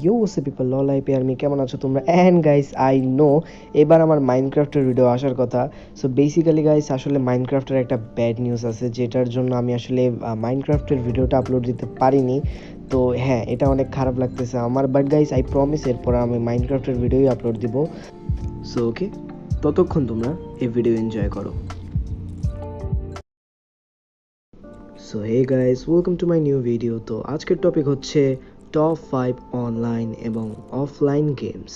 You say people লল IP army কেমন আছো তোমরা? অ্যান্ড গাইস আই নো এবার আমার মাইনক্রাফটের ভিডিও আসার কথা। সো বেসিক্যালি গাইস আসলে মাইনক্রাফটের একটা ব্যাড নিউজ আছে, যেটার জন্য আমি আসলে মাইনক্রাফটের ভিডিওটা আপলোড দিতে পারিনি। তো হ্যাঁ, এটা অনেক খারাপ লাগতেছে আমার, বাট গাইস আই প্রমিস এরপর আমি মাইনক্রাফটের ভিডিওই আপলোড দিব। সো ওকে, ততক্ষণ তোমরা এই ভিডিও এনজয় করো। So hey guys, welcome to my new video. তো আজকের টপিক হচ্ছে টপ 5 অনলাইন এবং offline games.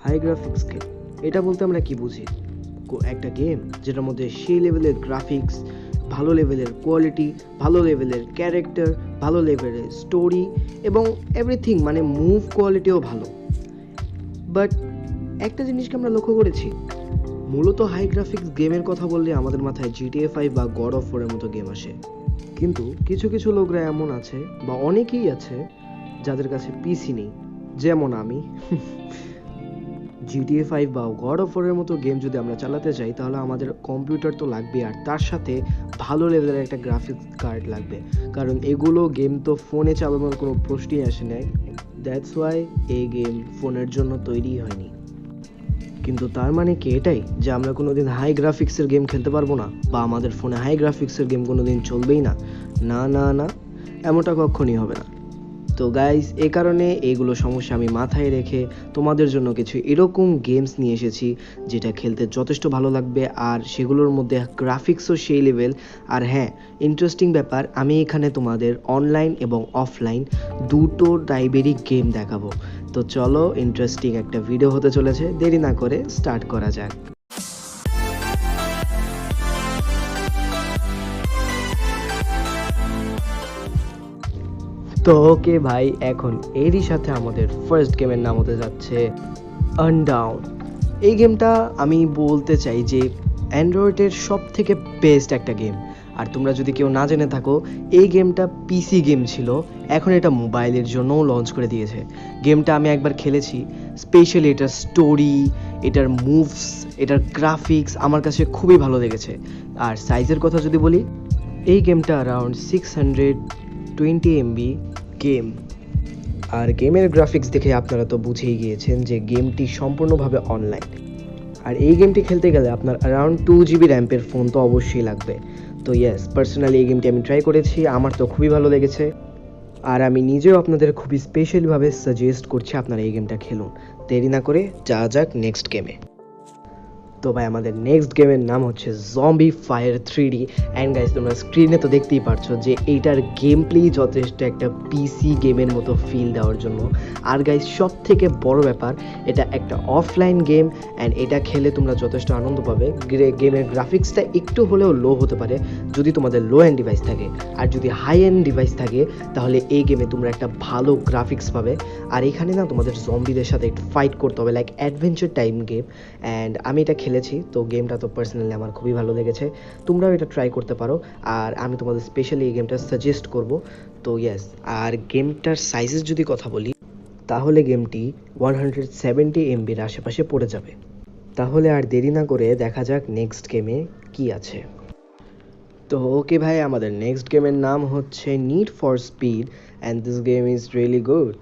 High graphics game, এটা বলতে আমরা কি বুঝি? একটা গেম যেটার মধ্যে সেই লেভেলের গ্রাফিক্স, ভালো লেভেলের কোয়ালিটি, ভালো লেভেলের ক্যারেক্টার, ভালো লেভেলের স্টোরি এবং এভরিথিং, মানে মুভ কোয়ালিটিও ভালো। বাট একটা জিনিসকে আমরা লক্ষ্য করেছি, মূলত হাই গ্রাফিক্স গেমের কথা বললে আমাদের মাথায় জিটিএ 5 বা গড অফ ওয়ারের মতো গেম আসে। কিন্তু কিছু কিছু লোকরা এমন আছে বা অনেকেই আছে যাদের কাছে পিসি নেই, যেমন আমি। জিটিএ 5 বা গড অফ ওয়ারের মতো গেম যদি আমরা চালাতে চাই তাহলে আমাদের কম্পিউটার তো লাগবে, আর তার সাথে ভালো লেভেলের একটা গ্রাফিক্স কার্ড লাগবে, কারণ এগুলো গেম তো ফোনে চালানোর কোনো প্রশ্নই আসে নাই। দ্যাটস ওয়াই এই গেম ফোনের জন্য তৈরি হয়নি। কিন্তু তার মানে কি এটাই যে আমরা কোনোদিন হাই গ্রাফিক্সের গেম খেলতে পারবো না, বা আমাদের ফোনে হাই গ্রাফিক্সের গেম কোনোদিন চলবেই না? না না না, এমনটা কখনই হবে না। তো গাইস, এই কারণে এইগুলো সমস্যা আমি মাথায় রেখে তোমাদের জন্য কিছু এরকম গেমস নিয়ে এসেছি যেটা খেলতে যথেষ্ট ভালো লাগবে, আর সেগুলোর মধ্যে গ্রাফিক্সও সেই লেভেল। আর হ্যাঁ, ইন্টারেস্টিং ব্যাপার, আমি এখানে তোমাদের অনলাইন এবং অফলাইন দুটো টাইপেরই গেম দেখাবো। তো চলো, ইন্টারেস্টিং একটা ভিডিও হতে চলেছে, দেরি না করে স্টার্ট করা যাক। তো ওকে ভাই, এখন এরই সাথে আমাদের ফার্স্ট গেমের নাম হতে যাচ্ছে আনডাউন। এই গেমটা আমি বলতে চাই যে অ্যান্ড্রয়েডের সব থেকে বেস্ট একটা গেম। আর তোমরা যদি কেউ না জেনে থাকো, এই গেমটা পিসি গেম ছিল, এখন এটা মোবাইলের জন্যও লঞ্চ করে দিয়েছে। গেমটা আমি একবার খেলেছি, স্পেশালি এটার স্টোরি, এটার মুভস, এটার গ্রাফিক্স আমার কাছে খুবই ভালো লেগেছে। আর সাইজের কথা যদি বলি, এই গেমটা অ্যারাউন্ড 620 MB গেম। আর গেমের গ্রাফিক্স দেখে আপনারা তো বুঝেই গিয়েছেন যে গেমটি সম্পূর্ণভাবে অনলাইন। আর এই গেমটি খেলতে গেলে আপনার অ্যারাউন্ড 2 GB র্যাম্পের ফোন তো অবশ্যই লাগবে। তো ইয়েস, পার্সোনালি এই গেমটি আমি ট্রাই করেছি, আমার তো খুবই ভালো লেগেছে। আর আমি নিজেও আপনাদের খুবই স্পেশালভাবে সাজেস্ট করছি আপনারা এই গেমটা খেলুন। দেরি না করে যাওয়া যাক নেক্সট গেমে। তো ভাই, আমাদের নেক্সট গেমের নাম হচ্ছে zombie fire 3D। And guys, তোমরা স্ক্রিনে তো দেখতেই পারছো যে এইটার গেম প্লে যথেষ্ট একটা পিসি গেমের মতো ফিল দেওয়ার জন্য। আর গাইস, সব থেকে বড় ব্যাপার, এটা একটা অফলাইন গেম, অ্যান্ড এটা খেলে তোমরা যথেষ্ট আনন্দ পাবে। গেমের গ্রাফিক্সটা একটু হলেও লো হতে পারে যদি তোমাদের লো এন্ড ডিভাইস থাকে, আর যদি হাই এন্ড ডিভাইস থাকে তাহলে এই গেমে তোমরা একটা ভালো গ্রাফিক্স পাবে। আর এখানে না তোমাদের জম্বিদের সাথে একটু ফাইট করতে হবে, like adventure time game. And আমি এটা খেলেছি, তো গেমটা তো পার্সোনালি আমার খুবই ভালো লেগেছে। তোমরাও এটা ট্রাই করতে পারো, আর আমি তোমাদের স্পেশালি এই গেমটা সাজেস্ট করব। তো ইয়েস, আর গেমটার সাইজের যদি কথা বলি তাহলে গেমটি 170 MBর আশেপাশে পড়ে যাবে। তাহলে আর দেরি না করে দেখা যাক নেক্সট গেমে কি আছে। তো ওকে ভাই, আমাদের নেক্সট গেমের নাম হচ্ছে need for speed, and this game is really good.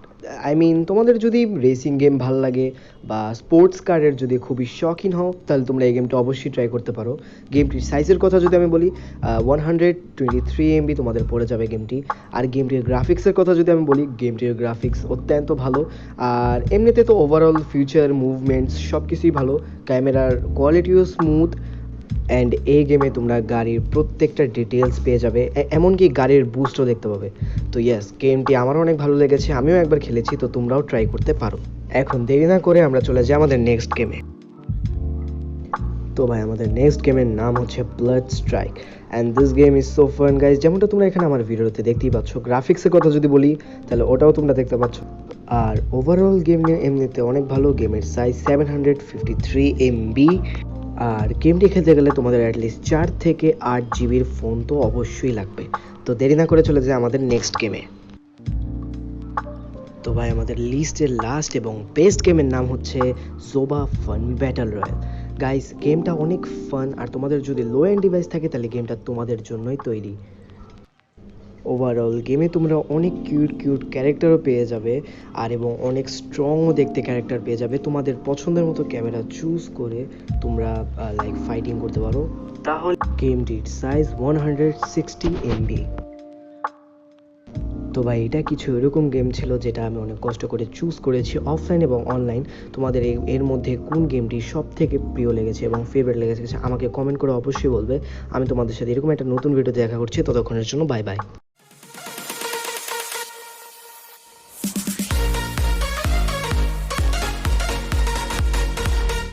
I mean, তোমাদের যদি রেসিং গেম ভালো লাগে বা স্পোর্টস কারের যদি খুবই শখিন হও তাহলে তোমরা এই গেমটা অবশ্যই ট্রাই করতে পারো। গেমটির সাইজের কথা যদি আমি বলি, 123 MB তোমাদের পড়ে যাবে গেমটি। আর গেমটির গ্রাফিক্সের কথা যদি আমি বলি, গেমটির গ্রাফিক্স অত্যন্ত ভালো। আর এমনিতে তো ওভারঅল ফিউচার মুভমেন্টস সব কিছুই ভালো, ক্যামেরার কোয়ালিটিও স্মুথ। অ্যান্ড এই গেমে তোমরা গাড়ির প্রত্যেকটা ডিটেলস পেয়ে যাবে, এমনকি গাড়ির বুস্টও দেখতে পাবে। তো ইয়েস, গেমটি আমারও অনেক ভালো লেগেছে, আমিও একবার খেলেছি, তো তোমরাও ট্রাই করতে পারো। এখন দেরি না করে আমরা চলে যাই আমাদের নেক্সট গেমে। তো ভাই, আমাদের নেক্সট গেমের নাম হচ্ছে blood strike, and this game is so fun guys. যেমনটা তোমরা এখানে আমার ভিডিওতে দেখতেই পাচ্ছ, গ্রাফিক্সের কথা যদি বলি তাহলে ওটাও তোমরা দেখতে পাচ্ছ। আর ওভারঅল গেম এমনিতে অনেক ভালো, গেমের সাইজ 753 MB। আর গেমটি খেলতে গেলে তোমাদের অ্যাটলিস্ট 4 থেকে 8 GBর ফোন তো অবশ্যই লাগবে। তো দেরি না করে চলে যায় আমাদের নেক্সট গেমে। তো ভাই, আমাদের লিস্টের লাস্ট এবং বেস্ট গেমের নাম হচ্ছে জোবা ফান ব্যাটল রয়্যাল। গাইস, গেমটা অনেক ফান, আর তোমাদের যদি লো এন্ড ডিভাইস থাকে তাহলে গেমটা তোমাদের জন্যই তৈরি। ওভারঅল গেমে তোমরা অনেক কিউট কিউট ক্যারেক্টারও পেয়ে যাবে আর এবং অনেক স্ট্রংও দেখতে ক্যারেক্টার পেয়ে যাবে। তোমাদের পছন্দের মতো ক্যামেরা চুজ করে তোমরা লাইক ফাইটিং করতে পারো। তাহলে গেমটির সাইজ 160 MB। তো ভাই এটা কিছু এরকম গেম ছিল যেটা আমি অনেক কষ্ট করে চুজ করেছি অফলাইন এবং অনলাইন। তোমাদের এর মধ্যে কোন গেমটি সব থেকে প্রিয় লেগেছে এবং ফেভারিট লেগেছে আমাকে কমেন্ট করে অবশ্যই বলবে। আমি তোমাদের সাথে এরকম একটা নতুন ভিডিও দেখা করছি, ততক্ষণের জন্য বাই বাই।